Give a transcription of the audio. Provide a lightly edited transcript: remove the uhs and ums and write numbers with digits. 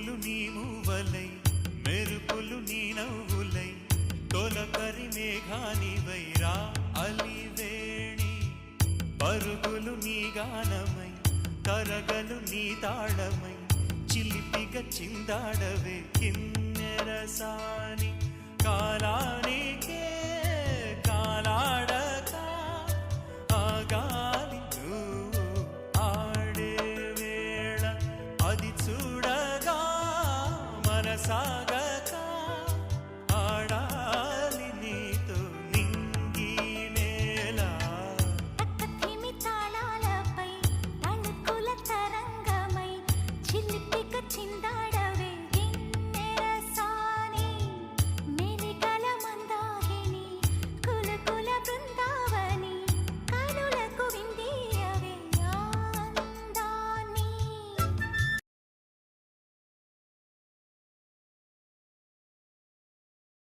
పువ్వులు నీ మూవలై మెరుపులు నీ నవ్వులై తొలకరి మేఘానివై రా అలివేణి పరుగులు నీ గానమై కరగలు నీ తాళమై చిలిపిగా చిందాడవే కిన్నెరసాని కాలానికే కాలాడక ఆగాలి నువ్వు ఆడే వేళ అది చూడ